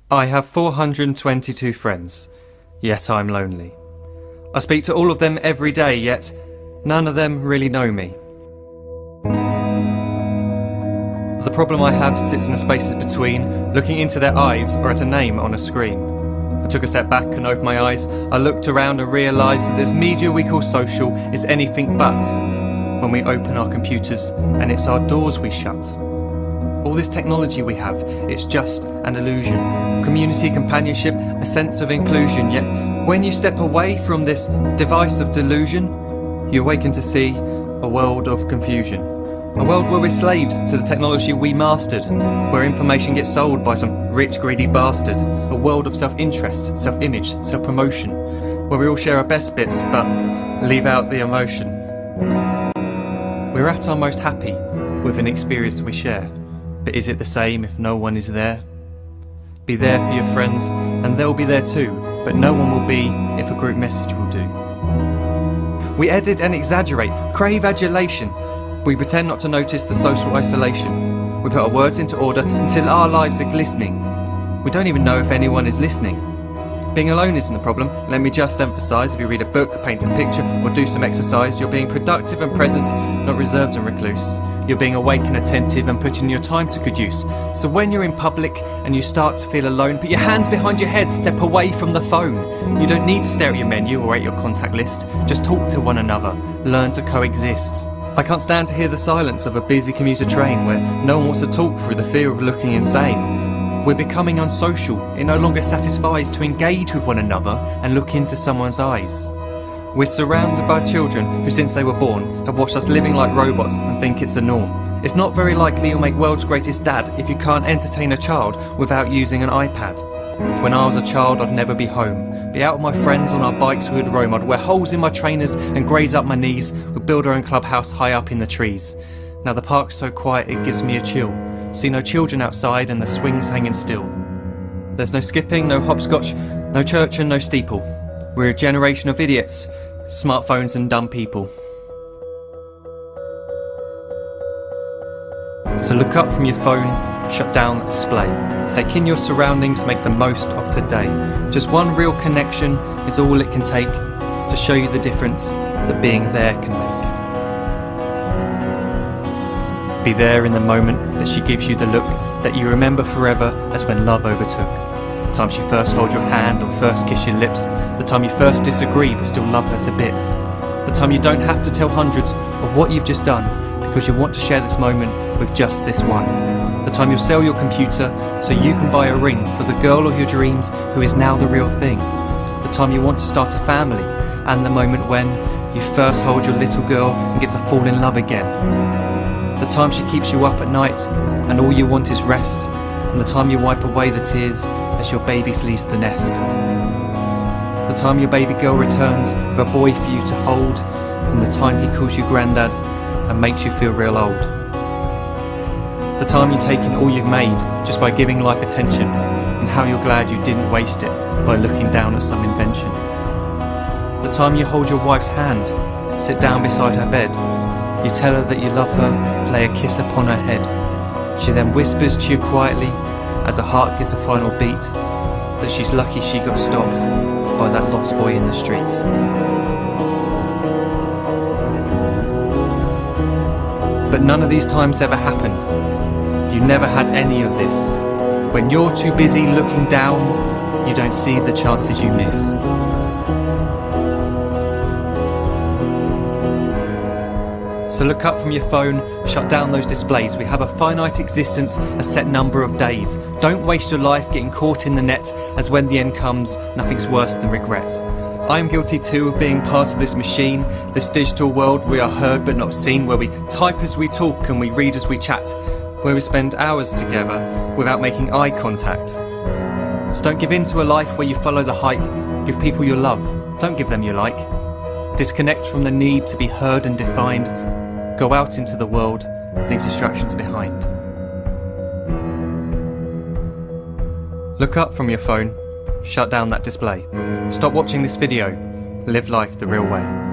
I have 422 friends, yet I'm lonely. I speak to all of them every day, yet none of them really know me. The problem I have sits in the spaces between looking into their eyes or at a name on a screen. I took a step back and opened my eyes. I looked around and realised that this media we call social is anything but when we open our computers and it's our doors we shut. All this technology we have, it's just an illusion. Community, companionship, a sense of inclusion. Yet when you step away from this device of delusion, you awaken to see a world of confusion. A world where we're slaves to the technology we mastered, where information gets sold by some rich, greedy bastard. A world of self-interest, self-image, self-promotion, where we all share our best bits but leave out the emotion. We're at our most happy with an experience we share. But is it the same if no one is there? Be there for your friends and they'll be there too, but no one will be if a group message will do. We edit and exaggerate, crave adulation. We pretend not to notice the social isolation. We put our words into order until our lives are glistening. We don't even know if anyone is listening. Being alone isn't a problem. Let me just emphasise, if you read a book, paint a picture or do some exercise, you're being productive and present, not reserved and recluse. You're being awake and attentive and putting your time to good use. So when you're in public and you start to feel alone, put your hands behind your head, step away from the phone. You don't need to stare at your menu or at your contact list. Just talk to one another. Learn to coexist. I can't stand to hear the silence of a busy commuter train where no one wants to talk through the fear of looking insane. We're becoming unsocial. It no longer satisfies to engage with one another and look into someone's eyes. We're surrounded by children who, since they were born, have watched us living like robots and think it's the norm. It's not very likely you'll make world's greatest dad if you can't entertain a child without using an iPad. When I was a child, I'd never be home. Be out with my friends on our bikes, we would roam. I'd wear holes in my trainers and graze up my knees. We'd build our own clubhouse high up in the trees. Now the park's so quiet it gives me a chill. See no children outside and the swings hanging still. There's no skipping, no hopscotch, no church and no steeple. We're a generation of idiots, smartphones and dumb people. So look up from your phone, shut down the display. Take in your surroundings, make the most of today. Just one real connection is all it can take to show you the difference that being there can make. Be there in the moment that she gives you the look that you remember forever as when love overtook. The time she first holds your hand or first kiss your lips. The time you first disagree but still love her to bits. The time you don't have to tell hundreds of what you've just done because you want to share this moment with just this one. The time you'll sell your computer so you can buy a ring for the girl of your dreams who is now the real thing. The time you want to start a family, and the moment when you first hold your little girl and get to fall in love again. The time she keeps you up at night and all you want is rest, and the time you wipe away the tears as your baby flees the nest. The time your baby girl returns with a boy for you to hold, and the time he calls you granddad and makes you feel real old. The time you take in all you've made just by giving life attention, and how you're glad you didn't waste it by looking down at some invention. The time you hold your wife's hand, sit down beside her bed, you tell her that you love her, lay a kiss upon her head. She then whispers to you quietly, as her heart gives a final beat, that she's lucky she got stopped by that lost boy in the street. But none of these times ever happened. You never had any of this. When you're too busy looking down, you don't see the chances you miss. So look up from your phone, shut down those displays. We have a finite existence, a set number of days. Don't waste your life getting caught in the net, as when the end comes, nothing's worse than regret. I am guilty too of being part of this machine, this digital world we are heard but not seen, where we type as we talk and we read as we chat, where we spend hours together without making eye contact. So don't give in to a life where you follow the hype. Give people your love, don't give them your like. Disconnect from the need to be heard and defined. Go out into the world, leave distractions behind. Look up from your phone, shut down that display. Stop watching this video, live life the real way.